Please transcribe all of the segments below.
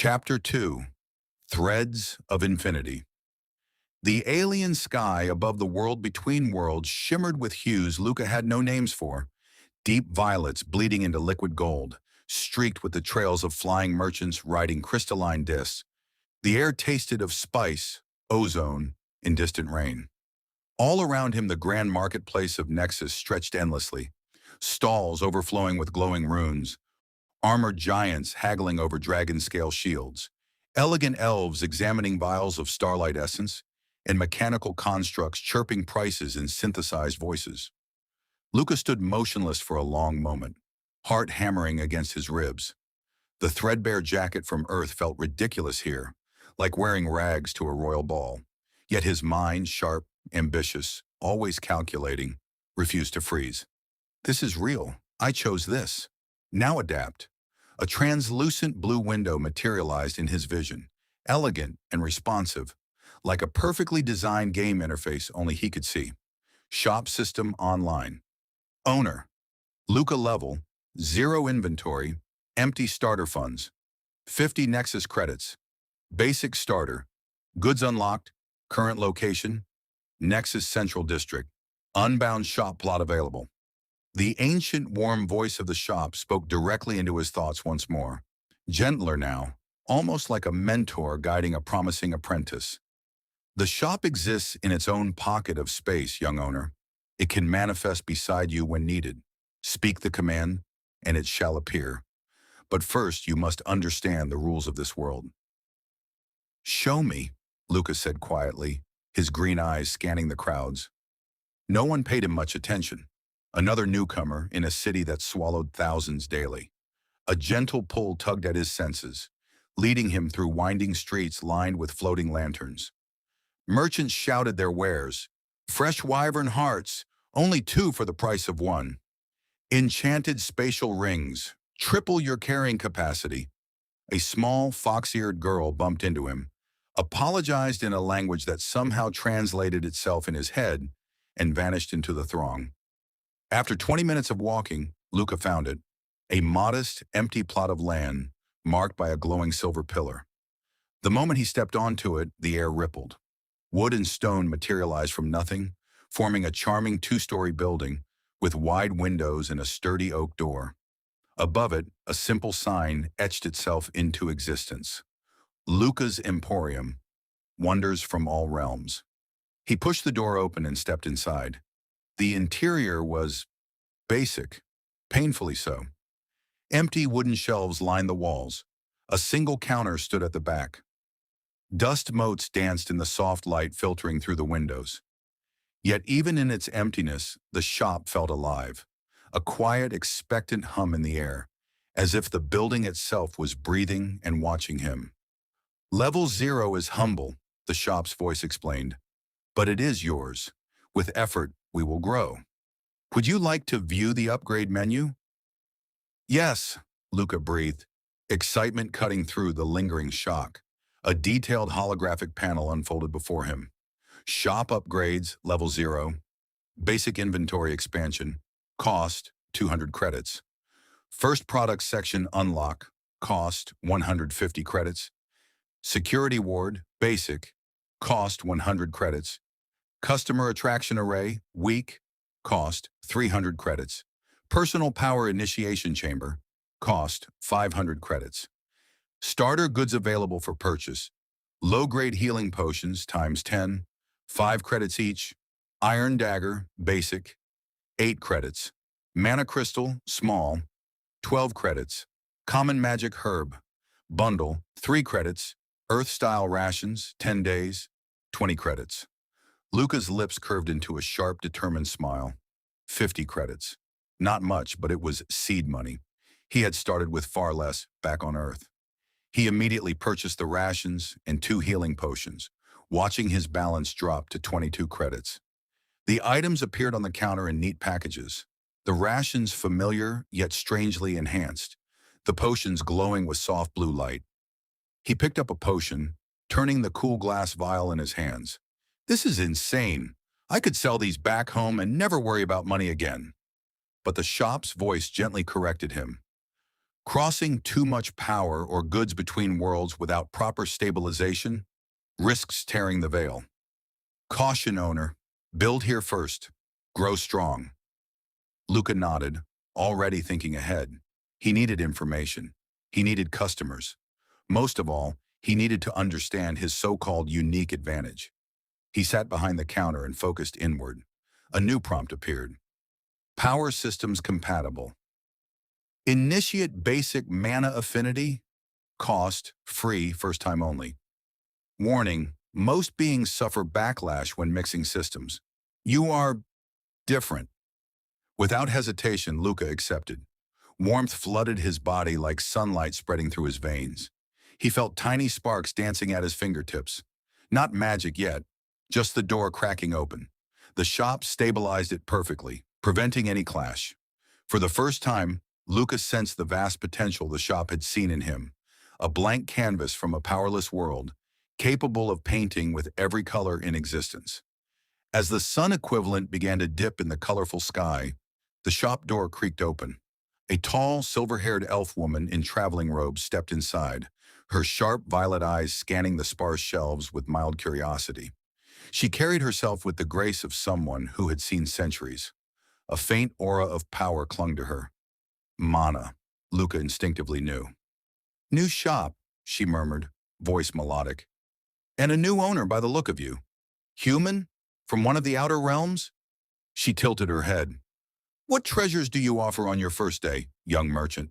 Chapter 2. Threads of Infinity. The alien sky above the world between worlds shimmered with hues Luca had no names for. Deep violets bleeding into liquid gold, streaked with the trails of flying merchants riding crystalline discs. The air tasted of spice, ozone, and distant rain. All around him the grand marketplace of Nexus stretched endlessly, stalls overflowing with glowing runes, armored giants haggling over dragon-scale shields, elegant elves examining vials of starlight essence, and mechanical constructs chirping prices in synthesized voices. Luca stood motionless for a long moment, heart hammering against his ribs. The threadbare jacket from Earth felt ridiculous here, like wearing rags to a royal ball. Yet his mind, sharp, ambitious, always calculating, refused to freeze. This is real. I chose this. Now adapt. A translucent blue window materialized in his vision, elegant and responsive, like a perfectly designed game interface only he could see. Shop system online. Owner. Luca level. 0 inventory. Empty starter funds. 50 Nexus credits. Basic starter. Goods unlocked. Current location. Nexus Central District. Unbound shop plot available. The ancient, warm voice of the shop spoke directly into his thoughts once more. Gentler now, almost like a mentor guiding a promising apprentice. The shop exists in its own pocket of space, young owner. It can manifest beside you when needed. Speak the command, and it shall appear. But first, you must understand the rules of this world. Show me, Lucas said quietly, his green eyes scanning the crowds. No one paid him much attention. Another newcomer in a city that swallowed thousands daily. A gentle pull tugged at his senses, leading him through winding streets lined with floating lanterns. Merchants shouted their wares. Fresh wyvern hearts, only 2 for the price of 1. Enchanted spatial rings, triple your carrying capacity. A small, fox-eared girl bumped into him, apologized in a language that somehow translated itself in his head, and vanished into the throng. After 20 minutes of walking, Luca found it, a modest, empty plot of land marked by a glowing silver pillar. The moment he stepped onto it, the air rippled. Wood and stone materialized from nothing, forming a charming 2-story building with wide windows and a sturdy oak door. Above it, a simple sign etched itself into existence. Luca's Emporium, wonders from all realms. He pushed the door open and stepped inside. The interior was basic, painfully so. Empty wooden shelves lined the walls. A single counter stood at the back. Dust motes danced in the soft light filtering through the windows. Yet even in its emptiness, the shop felt alive. A quiet, expectant hum in the air, as if the building itself was breathing and watching him. Level 0 is humble, the shop's voice explained. But it is yours. With effort, we will grow. Would you like to view the upgrade menu? Yes, Luca breathed, excitement cutting through the lingering shock. A detailed holographic panel unfolded before him. Shop upgrades, level 0. Basic inventory expansion. Cost, 200 credits. First product section unlock. Cost, 150 credits. Security ward, basic. Cost, 100 credits. Customer attraction array, weak. Cost, 300 credits. Personal power initiation chamber. Cost, 500 credits. Starter goods available for purchase. Low-grade healing potions times 10, 5 credits each. Iron dagger, basic, 8 credits. Mana crystal, small, 12 credits. Common magic herb, bundle, 3 credits. Earth-style rations, 10 days, 20 credits. Luca's lips curved into a sharp, determined smile. 50 credits. Not much, but it was seed money. He had started with far less back on Earth. He immediately purchased the rations and 2 healing potions, watching his balance drop to 22 credits. The items appeared on the counter in neat packages. The rations familiar, yet strangely enhanced. The potions glowing with soft blue light. He picked up a potion, turning the cool glass vial in his hands. This is insane. I could sell these back home and never worry about money again. But the shop's voice gently corrected him. Crossing too much power or goods between worlds without proper stabilization risks tearing the veil. Caution, owner. Build here first. Grow strong. Luca nodded, already thinking ahead. He needed information. He needed customers. Most of all, he needed to understand his so-called unique advantage. He sat behind the counter and focused inward. A new prompt appeared. Power systems compatible. Initiate basic mana affinity. Cost, free, first time only. Warning, most beings suffer backlash when mixing systems. You are different. Without hesitation, Luca accepted. Warmth flooded his body like sunlight spreading through his veins. He felt tiny sparks dancing at his fingertips. Not magic yet, just the door cracking open. The shop stabilized it perfectly, preventing any clash. For the first time, Luca sensed the vast potential the shop had seen in him. A blank canvas from a powerless world, capable of painting with every color in existence. As the sun equivalent began to dip in the colorful sky, the shop door creaked open. A tall, silver-haired elf woman in traveling robes stepped inside, her sharp violet eyes scanning the sparse shelves with mild curiosity. She carried herself with the grace of someone who had seen centuries. A faint aura of power clung to her. Mana, Luca instinctively knew. New shop, she murmured, voice melodic. And a new owner by the look of you. Human? From one of the outer realms? She tilted her head. What treasures do you offer on your first day, young merchant?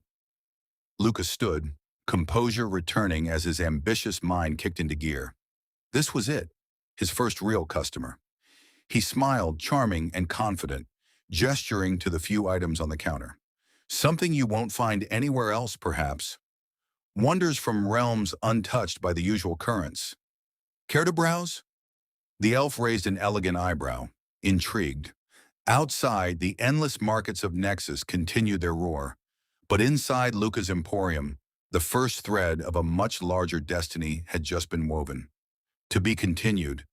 Luca stood, composure returning as his ambitious mind kicked into gear. This was it, his first real customer. He smiled, charming and confident, gesturing to the few items on the counter. Something you won't find anywhere else, perhaps. Wonders from realms untouched by the usual currents. Care to browse? The elf raised an elegant eyebrow, intrigued. Outside, the endless markets of Nexus continued their roar, but inside Luca's emporium, the first thread of a much larger destiny had just been woven. To be continued,